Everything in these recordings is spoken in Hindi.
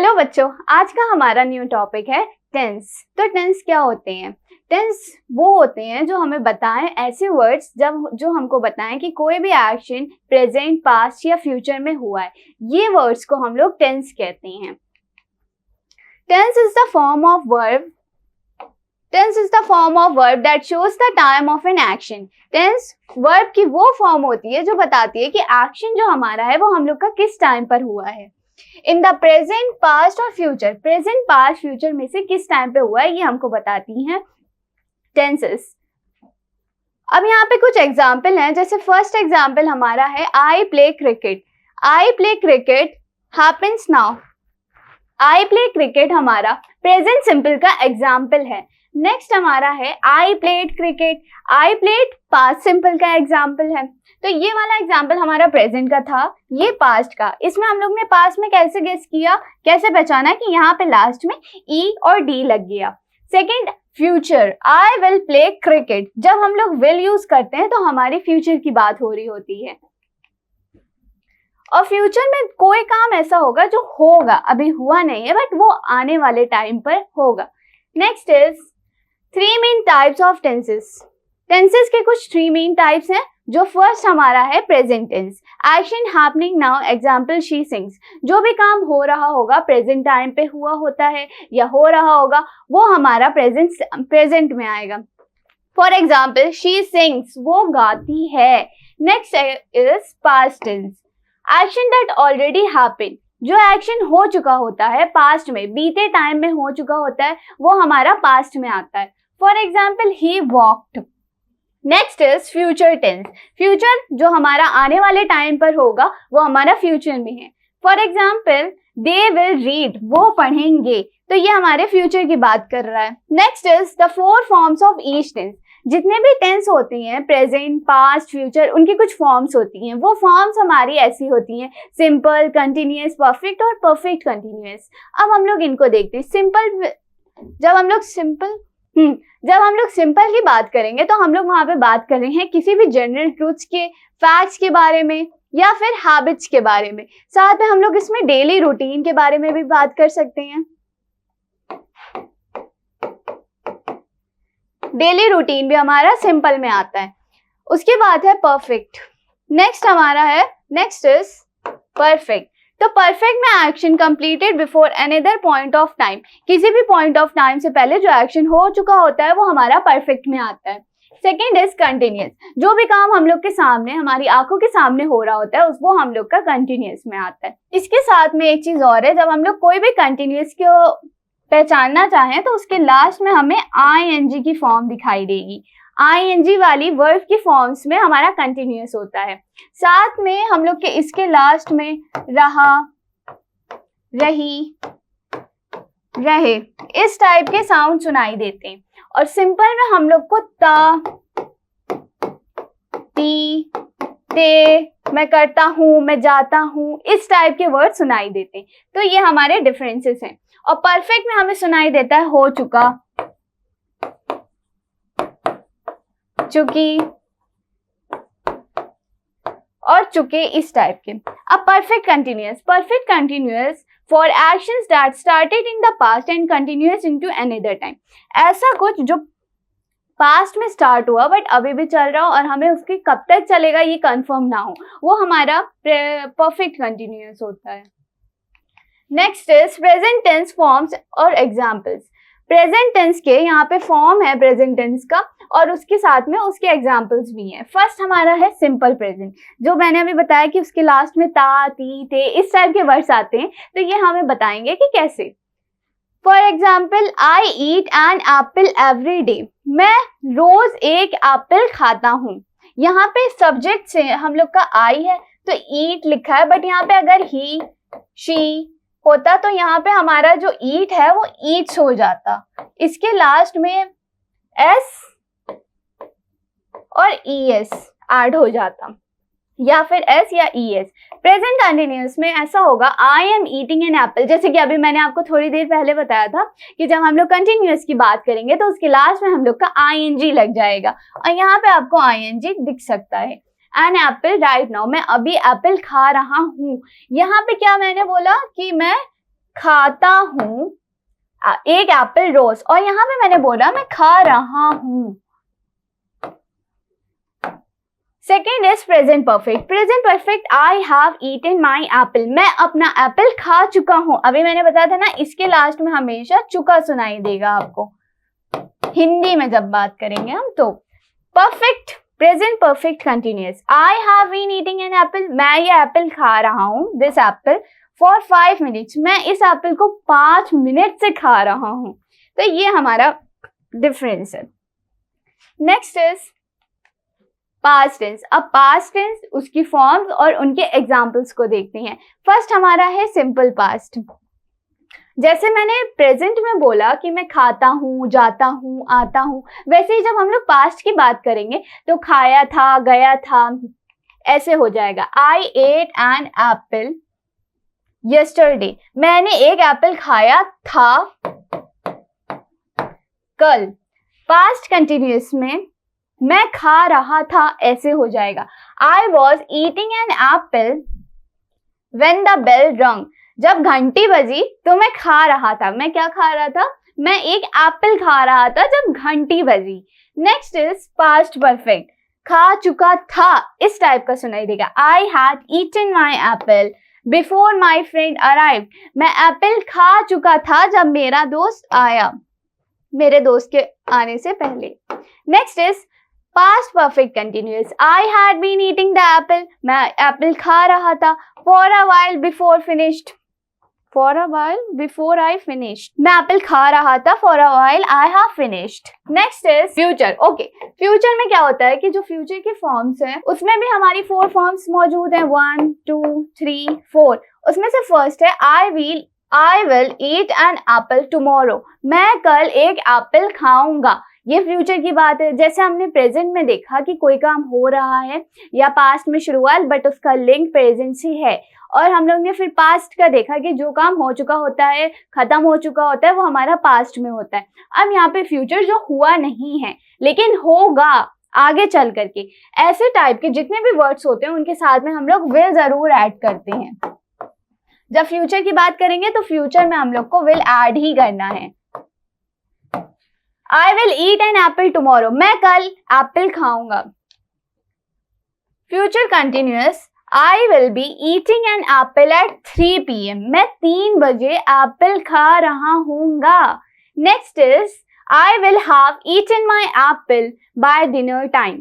हेलो बच्चों, आज का हमारा न्यू टॉपिक है टेंस। तो टेंस क्या होते हैं? टेंस वो होते हैं जो हमें बताएं ऐसे वर्ड्स जो हमको बताएं कि कोई भी एक्शन प्रेजेंट, पास्ट या फ्यूचर में हुआ है। ये वर्ड्स को हम लोग टेंस कहते हैं। Tense is the form of verb that shows the time of an action. Tense verb की वो फॉर्म होती है जो बताती है कि एक्शन जो हमारा है वो हम लोग का किस टाइम पर हुआ है। इन द प्रेजेंट, पास्ट और फ्यूचर, प्रेजेंट, पास्ट, फ्यूचर में से किस टाइम पे हुआ है ये हमको बताती हैं टेंसेस। अब यहाँ पे कुछ एग्जाम्पल हैं। जैसे फर्स्ट एग्जाम्पल हमारा है I play cricket. I play cricket happens now. I play cricket हमारा प्रेजेंट सिंपल का एग्जाम्पल है। नेक्स्ट हमारा है I played cricket. I played past simple का एग्जाम्पल है। तो ये वाला एग्जाम्पल हमारा प्रेजेंट का था, ये पास्ट का। इसमें हम लोग ने पास्ट में कैसे गेस किया, कैसे पहचाना कि यहाँ पे लास्ट में ई और डी लग गया। Second, future, I will play cricket. जब हम लोग विल यूज करते हैं तो हमारी फ्यूचर की बात हो रही होती है, और फ्यूचर में कोई काम ऐसा होगा जो होगा, अभी हुआ नहीं है बट वो आने वाले टाइम पर होगा। Next is three main types of tenses. Tenses के कुछ थ्री मेन टाइप्स हैं। जो फर्स्ट हमारा है present tense, action happening now, example she sings. जो भी काम हो रहा होगा प्रेजेंट टाइम पे हुआ होता है या हो रहा होगा वो हमारा प्रेजेंट में आएगा। फॉर एग्जाम्पल शी सिंग्स, वो गाती है। Next is past tense, action that already happened. जो एक्शन हो चुका होता है पास्ट में, बीते टाइम में हो चुका होता है, वो हमारा पास्ट में आता है। For example he walked. Next is future tense, future जो हमारा आने वाले टाइम पर होगा वो हमारा फ्यूचर में है। For example they will read, वो पढ़ेंगे, तो ये हमारे फ्यूचर की बात कर रहा है। Next is the four forms of each tense. जितने भी टेंस होती हैं, प्रेजेंट, पास्ट, फ्यूचर, उनकी कुछ फॉर्म्स होती हैं। वो फॉर्म्स हमारी ऐसी होती हैं, सिंपल, कंटिन्यूअस, परफेक्ट और परफेक्ट कंटिन्यूअस। अब हम लोग इनको देखते हैं। सिंपल, जब हम लोग सिंपल की बात करेंगे तो हम लोग वहां पे बात कर रहे हैं किसी भी जनरल ट्रूथ्स के, फैक्ट्स के बारे में या फिर हैबिट्स के बारे में। साथ में हम लोग इसमें डेली रूटीन के बारे में भी बात कर सकते हैं। डेली रूटीन भी हमारा सिंपल में आता है। उसके बाद है परफेक्ट। Next is perfect. तो परफेक्ट में action completed before another point of time. किसी भी पॉइंट ऑफ टाइम से पहले जो एक्शन हो चुका होता है वो हमारा परफेक्ट में आता है। Second is continuous. जो भी काम हम लोग के सामने, हमारी आंखों के सामने हो रहा होता है वो हम लोग का कंटिन्यूअस में आता है। इसके साथ में एक चीज और है, जब हम लोग कोई भी कंटिन्यूअस को पहचानना चाहें तो उसके लास्ट में हमें ING की फॉर्म दिखाई देगी। ING वाली वर्ब की फॉर्म्स में हमारा कंटिन्यूअस होता है। साथ में हम लोग के इसके लास्ट में रहा, रही, रहे, इस टाइप के साउंड सुनाई देते हैं। और सिंपल में हम लोग को ता, ती, ते, मैं करता हूं, मैं जाता हूं, इस टाइप के वर्ड सुनाई देते हैं। तो ये हमारे डिफरेंसेस हैं। और परफेक्ट में हमें सुनाई देता है हो चुका, चुकी और चुके, इस टाइप के। अब perfect continuous for actions that started in the past and continuous into another time. ऐसा कुछ जो पास्ट में स्टार्ट हुआ बट अभी भी चल रहा हो और हमें उसकी कब तक चलेगा ये कंफर्म ना हो, वो हमारा परफेक्ट कंटिन्यूअस होता है। Next is present tense forms और एग्जाम्पल्स। प्रेजेंट टेंस के यहाँ पे फॉर्म है प्रेजेंट टेंस का, और उसके साथ में उसके एग्जाम्पल्स भी हैं। फर्स्ट हमारा है सिंपल प्रेजेंट, जो मैंने अभी बताया कि उसके लास्ट में ता, ती, ते, इस टाइप के वर्ड्स आते हैं। तो ये हमें बताएंगे कि कैसे। For example I eat an apple every day. मैं रोज एक एप्पल खाता हूँ। यहाँ पे सब्जेक्ट से हम लोग का आई है तो ईट लिखा है, बट यहाँ पे अगर ही, शी होता तो यहाँ पे हमारा जो ईट है वो ईट्स हो जाता। इसके लास्ट में एस और ES ऐड हो जाता, या फिर S या ES। प्रेजेंट कंटिन्यूअस में ऐसा होगा I am eating an Apple. जैसे कि अभी मैंने आपको थोड़ी देर पहले बताया था कि जब हम लोग कंटिन्यूअस की बात करेंगे तो उसके लास्ट में हम लोग का ING लग जाएगा, और यहाँ पे आपको ING दिख सकता है। एन एप्पल राइट नाउ, मैं अभी एप्पल खा रहा हूँ। यहाँ पे क्या मैंने बोला कि मैं खाता हूँ एक एप्पल रोज, और यहाँ पे मैंने बोला मैं खा रहा हूँ। Second is present perfect. Present perfect, I have eaten my apple, मैं अपना एप्पल खा चुका हूँ। अभी मैंने बताया था ना, इसके लास्ट में हमेशा चुका सुनाई देगा आपको हिंदी में जब बात करेंगे हम। तो perfect, present perfect continuous, I have been eating an apple, मैं ये एप्पल खा रहा हूँ, दिस एप्पल फॉर 5 मिनट्स, मैं इस एप्पल को 5 मिनट से खा रहा हूँ। तो ये हमारा डिफरेंस है। Next is past tense. अब पास्ट टेंस, उसकी फॉर्म्स और उनके एग्जाम्पल्स को देखते हैं। फर्स्ट हमारा है सिंपल पास्ट। जैसे मैंने प्रेजेंट में बोला कि मैं खाता हूँ, जाता हूँ, आता हूँ, वैसे ही जब हम लोग पास्ट की बात करेंगे तो खाया था, गया था, ऐसे हो जाएगा। आई एट एन एप्पल यस्टरडे, मैंने एक एप्पल खाया था कल। पास्ट कंटिन्यूअस में मैं खा रहा था, ऐसे हो जाएगा। I was eating an apple when the bell rang, जब घंटी बजी तो मैं खा रहा था। मैं क्या खा रहा था? मैं एक एप्पल खा रहा था जब घंटी बजी। नेक्स्ट इज पास्ट परफेक्ट, खा चुका था, इस टाइप का सुनाई देगा। I had eaten my apple before my friend arrived, मैं एप्पल खा चुका था जब मेरा दोस्त आया, मेरे दोस्त के आने से पहले। Next is past perfect continuous, I had been eating the apple, मैं एप्पल खा रहा था। For a while before finished, for a while before I finished, मैं एप्पल खा रहा था। For a while I have finished. Next is future. Okay, future में क्या होता है कि जो फ्यूचर की फॉर्म्स हैं उसमें भी हमारी 4 फॉर्म्स मौजूद हैं, 1 2 3 4। उसमें से फर्स्ट है I will eat an apple tomorrow, मैं कल एक एप्पल खाऊंगा। ये फ्यूचर की बात है। जैसे हमने प्रेजेंट में देखा कि कोई काम हो रहा है या पास्ट में शुरू हुआ बट उसका लिंक प्रेजेंट से है, और हम लोग ने फिर पास्ट का देखा कि जो काम हो चुका होता है, खत्म हो चुका होता है, वो हमारा पास्ट में होता है। अब यहाँ पे फ्यूचर जो हुआ नहीं है लेकिन होगा आगे चल करके, ऐसे टाइप के जितने भी वर्ड्स होते हैं उनके साथ में हम लोग विल जरूर ऐड करते हैं। जब फ्यूचर की बात करेंगे तो फ्यूचर में हम लोग को विल ऐड ही करना है। I will eat an apple tomorrow, मैं कल एप्पल खाऊंगा। Future continuous, I will be eating an apple at 3 PM, मैं 3 बजे एप्पल खा रहा हूँगा। Next is I will have eaten my apple by dinner time,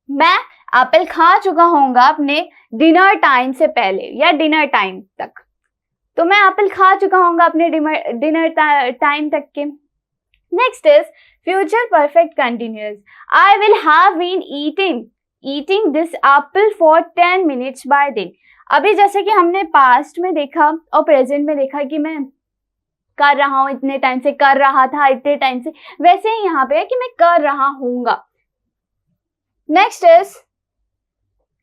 मैं एप्पल खा चुका होऊंगा अपने डिनर टाइम से पहले या डिनर टाइम तक। तो मैं एप्पल खा चुका होऊंगा अपने डिनर टाइम तक के। Next is future perfect continuous, I will have been eating this apple for 10 minutes by दिन। अभी जैसे कि हमने पास्ट में देखा और प्रेजेंट में देखा कि मैं कर रहा हूँ इतने टाइम से, कर रहा था इतने टाइम से, वैसे ही यहाँ पे है कि मैं कर रहा हूँगा। Next is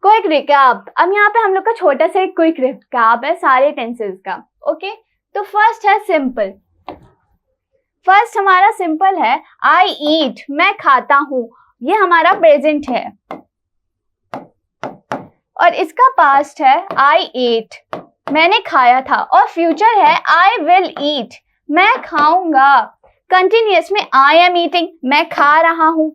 quick recap. अब यहाँ पे हम लोग का छोटा सा एक क्विक रिकैप है सारे टेंसेस का। ओके, तो फर्स्ट है सिंपल। फर्स्ट हमारा सिंपल है आई ईट, मैं खाता हूं, ये हमारा प्रेजेंट है। और इसका पास्ट है आई एट, मैंने खाया था। और फ्यूचर है आई विल ईट, मैं खाऊंगा। कंटिन्यूअस में आई एम ईटिंग, मैं खा रहा हूं।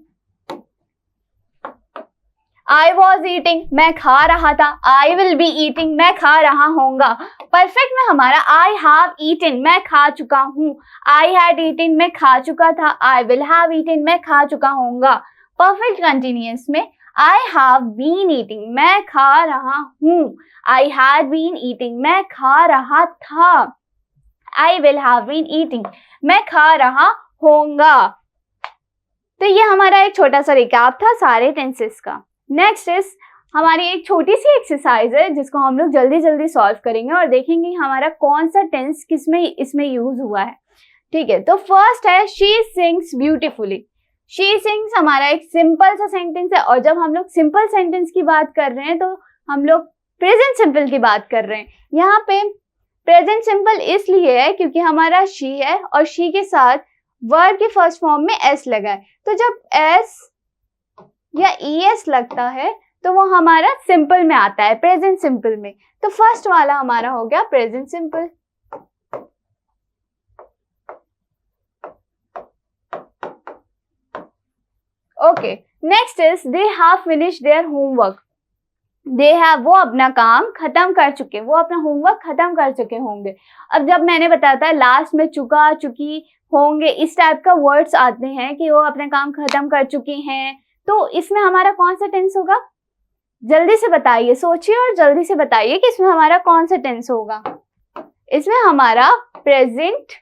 आई वॉज ईटिंग, मैं खा रहा था। आई विल बी ईटिंग, मैं खा रहा होऊंगा। परफेक्ट में हमारा आई हैव ईटन, मैं खा चुका हूँ। आई हैड ईटन, मैं खा चुका था। आई विल हैव ईटन, मैं खा चुका होऊंगा। परफेक्ट कंटिन्यूअस में आई हैव बीन ईटिंग, मैं खा रहा हूँ। आई हैड बीन ईटिंग, मैं खा रहा था। I will have been eating, मैं खा रहा होऊंगा। तो ये हमारा एक छोटा सा रिकैप था सारे टेंसेस का। नेक्स्ट इज हमारी एक छोटी सी एक्सरसाइज है जिसको हम लोग जल्दी जल्दी सॉल्व करेंगे और देखेंगे हमारा कौन सा टेंस किसमें इसमें यूज हुआ है। ठीक है, तो फर्स्ट है she sings beautifully. She sings हमारा एक सिंपल सा सेंटेंस है, और जब हम लोग सिंपल सेंटेंस की बात कर रहे हैं तो हम लोग प्रेजेंट सिंपल की बात कर रहे हैं। यहाँ पे प्रेजेंट सिंपल इसलिए है क्योंकि हमारा शी है और शी के साथ वर्ब के फर्स्ट फॉर्म में एस लगा है। तो जब एस या ES लगता है तो वो हमारा सिंपल में आता है, प्रेजेंट सिंपल में। तो फर्स्ट वाला हमारा हो गया present simple. Next is they have finish their homework. They have, वो अपना काम खत्म कर चुके, वो अपना होमवर्क खत्म कर चुके होंगे। अब जब मैंने बताया था लास्ट में चुका, चुकी, होंगे, इस टाइप का वर्ड्स आते हैं कि वो अपने काम खत्म कर चुके हैं, तो इसमें हमारा कौन सा टेंस होगा? जल्दी से बताइए, सोचिए और जल्दी से बताइए कि इसमें हमारा कौन सा टेंस होगा। इसमें हमारा प्रेजेंट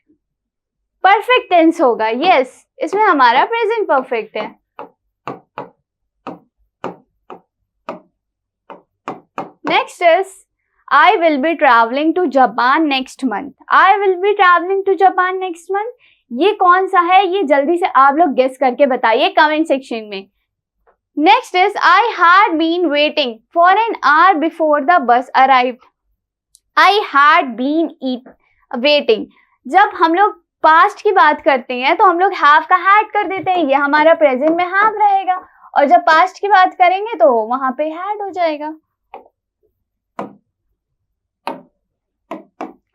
परफेक्ट टेंस होगा। यस, इसमें हमारा प्रेजेंट परफेक्ट है। Next is I will be traveling to Japan next month. I will be traveling to Japan next month. ये कौन सा है? ये जल्दी से आप लोग गेस करके बताइए कमेंट सेक्शन में। Next is I had been waiting for an hour before the bus arrived. I had been waiting. जब हम लोग पास्ट की बात करते हैं तो हम लोग have का had कर देते हैं, ये हमारा प्रेजेंट में have रहेगा, और जब पास्ट की बात करेंगे तो वहां पे had हो जाएगा,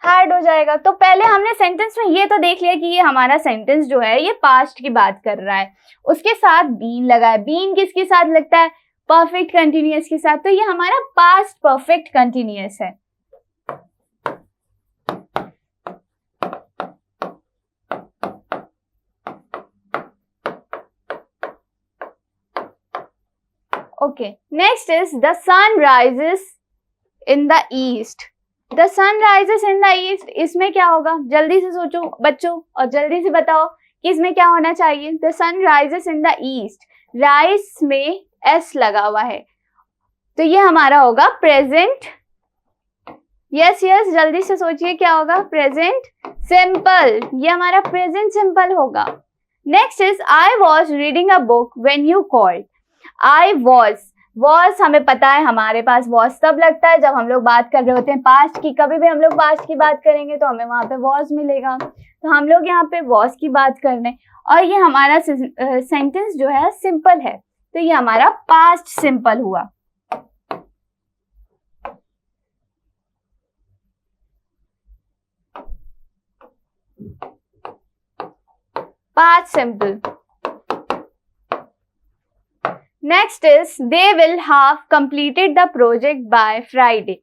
हार्ड हो जाएगा। तो पहले हमने सेंटेंस में ये तो देख लिया कि ये हमारा सेंटेंस जो है ये पास्ट की बात कर रहा है, उसके साथ बीन लगा है। बीन किसके साथ लगता है? परफेक्ट कंटिन्यूअस के साथ, तो ये हमारा पास्ट परफेक्ट कंटिन्यूअस है। Okay, next is the sun rises in the east. The sun rises in the east, इसमें क्या होगा? जल्दी से सोचो बच्चों और जल्दी से बताओ कि इसमें क्या होना चाहिए। The sun rises in the east, rise में एस लगा हुआ है, तो ये हमारा होगा प्रेजेंट। यस यस, जल्दी से सोचिए क्या होगा? प्रेजेंट सिंपल, ये हमारा प्रेजेंट सिंपल होगा। Next is I was reading a book when you called. I was हमें पता है हमारे पास वॉज तब लगता है जब हम लोग बात कर रहे होते हैं पास्ट की। कभी भी हम लोग पास्ट की बात करेंगे तो हमें वहां पे वॉज मिलेगा, तो हम लोग यहाँ पे वॉज की बात कर रहे हैं, और ये हमारा सेंटेंस जो है सिंपल है, तो ये हमारा पास्ट सिंपल हुआ। Past simple. Next is they will have completed the project by Friday.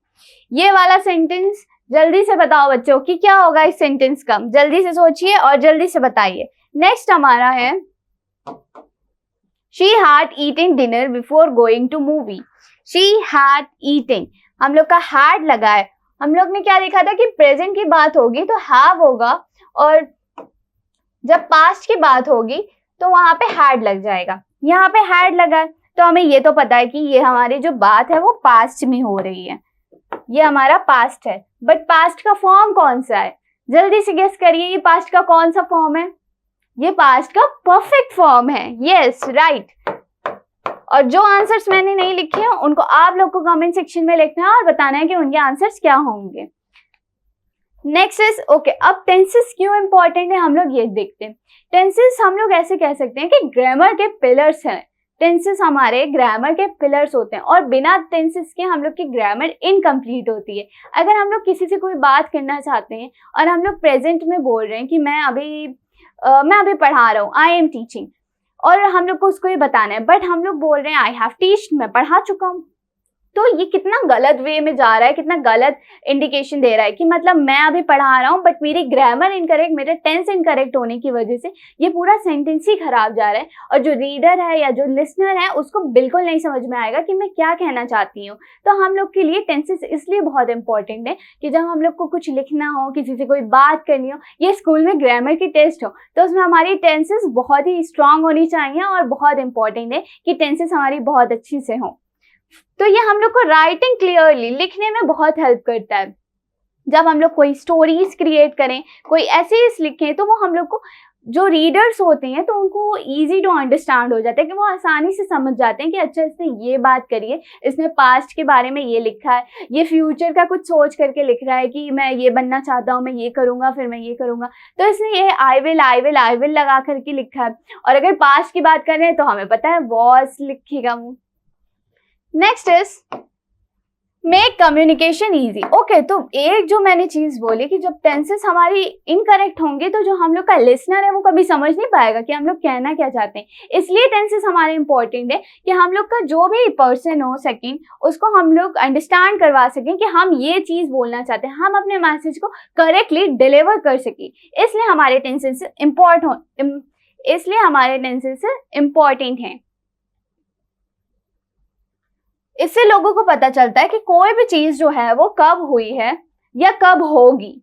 ये वाला सेंटेंस जल्दी से बताओ बच्चों कि क्या होगा इस सेंटेंस का, जल्दी से सोचिए और जल्दी से बताइए। नेक्स्ट हमारा है she had eaten dinner before going to movie. She had eaten, हम लोग का हैड लगा है। हम लोग ने क्या देखा था कि प्रेजेंट की बात होगी तो हैव होगा, और जब पास्ट की बात होगी तो वहां पे हैड लग जाएगा। यहाँ पे हैड लगा, तो हमें ये तो पता है कि ये हमारी जो बात है वो पास्ट में हो रही है, ये हमारा पास्ट है। बट पास्ट का फॉर्म कौन सा है? जल्दी से गेस करिए, ये पास्ट का कौन सा फॉर्म है? ये पास्ट का परफेक्ट फॉर्म है। Yes right. और जो आंसर्स मैंने नहीं लिखे हैं उनको आप लोग को कमेंट सेक्शन में लिखना है और बताना है कि उनके आंसर्स क्या होंगे। नेक्स्ट इज ओके, अब टेंसेस क्यों इंपॉर्टेंट है हम लोग ये देखते हैं। टेंसेस हम लोग ऐसे कह सकते हैं कि ग्रामर के पिलर्स हैं। टेंसेस हमारे ग्रामर के पिलर्स होते हैं, और बिना टेंसेस के हम लोग की ग्रामर इनकम्प्लीट होती है। अगर हम लोग किसी से कोई बात करना चाहते हैं और हम लोग प्रेजेंट में बोल रहे हैं कि मैं अभी पढ़ा रहा हूँ, आई एम टीचिंग, और हम लोग को उसको ये बताना है, बट हम लोग बोल रहे हैं आई हैव टीच्ड, मैं पढ़ा चुका हूँ, तो ये कितना गलत वे में जा रहा है, कितना गलत इंडिकेशन दे रहा है कि मतलब मैं अभी पढ़ा रहा हूँ बट मेरी ग्रामर इनकरेक्ट, मेरे टेंस इनकरेक्ट होने की वजह से ये पूरा सेंटेंस ही खराब जा रहा है, और जो रीडर है या जो लिसनर है उसको बिल्कुल नहीं समझ में आएगा कि मैं क्या कहना चाहती हूँ। तो हम लोग के लिए टेंसेस इसलिए बहुत इंपॉर्टेंट है कि जब हम लोग को कुछ लिखना हो, किसी से कोई बात करनी हो, ये स्कूल में ग्रामर की टेस्ट हो, तो उसमें हमारी टेंसेस बहुत ही स्ट्रांग होनी चाहिए, और बहुत इंपॉर्टेंट है कि टेंसेस हमारी बहुत अच्छी से हों। तो ये हम लोग को राइटिंग क्लियरली लिखने में बहुत हेल्प करता है। जब हम लोग कोई स्टोरीज क्रिएट करें, कोई एसेज लिखें, तो वो हम लोग को जो रीडर्स होते हैं तो उनको इजी टू अंडरस्टैंड हो जाता है कि वो आसानी से समझ जाते हैं कि अच्छा इसने ये बात करी है, इसने पास्ट के बारे में ये लिखा है, ये फ्यूचर का कुछ सोच करके लिख रहा है कि मैं ये बनना चाहता हूँ, मैं ये करूँगा, फिर मैं ये करूँगा, तो इसने ये आई विल लगा करके लिखा है। और अगर पास्ट की बात करें तो हमें पता है वॉज लिखेगा वो। Next is make communication easy. Okay, तो एक जो मैंने चीज बोली कि जब टेंसेस हमारी इनकरेक्ट होंगे तो जो हम लोग का लिसनर है वो कभी समझ नहीं पाएगा कि हम लोग कहना क्या चाहते हैं। इसलिए टेंसेस हमारे इंपॉर्टेंट है कि हम लोग का जो भी पर्सन हो सेकंड, उसको हम लोग अंडरस्टैंड करवा सकें कि हम ये चीज बोलना चाहते हैं, हम अपने मैसेज को करेक्टली डिलीवर कर सकें। इसलिए हमारे टेंसेस इंपॉर्टेंट हैं। इससे लोगों को पता चलता है कि कोई भी चीज जो है वो कब हुई है या कब होगी।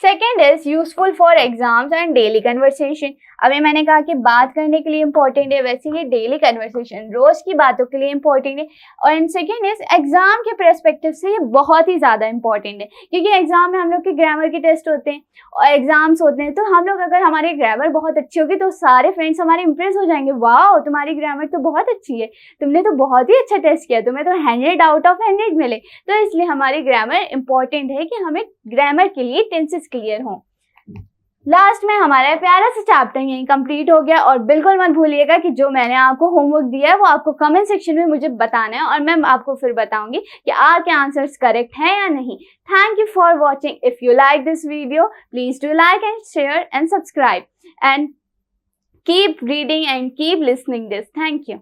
Second is useful for exams and daily conversation. अभी मैंने कहा कि बात करने के लिए इंपॉर्टेंट है, वैसे ये डेली कन्वर्सेशन, रोज की बातों के लिए इंपॉर्टेंट है। और सेकेंड इज एग्जाम के पर्सपेक्टिव से ये बहुत ही ज्यादा इंपॉर्टेंट है, क्योंकि एग्जाम में हम लोग के ग्रामर के टेस्ट होते हैं और एग्जाम्स होते हैं। तो हम लोग अगर हमारी ग्रामर बहुत अच्छी होगी तो सारे फ्रेंड्स हमारे इंप्रेस हो जाएंगे, वाह तुम्हारी ग्रामर तो बहुत अच्छी है, तुमने तो बहुत ही अच्छा टेस्ट किया, तुम्हें तो 100 आउट ऑफ 100 मिले। तो इसलिए हमारी ग्रामर इंपॉर्टेंट है कि हमें ग्रामर के लिए टेंसेस क्लियर हो। लास्ट में हमारा प्यारा सा चैप्टर यहीं कंप्लीट हो गया। और बिल्कुल मत भूलिएगा कि जो मैंने आपको होमवर्क दिया है वो आपको कमेंट सेक्शन में मुझे बताना है और मैं आपको फिर बताऊंगी कि आपके आंसर्स करेक्ट हैं या नहीं। Thank you for watching. If you like this video please do like and share and subscribe and keep reading and keep listening this. Thank you.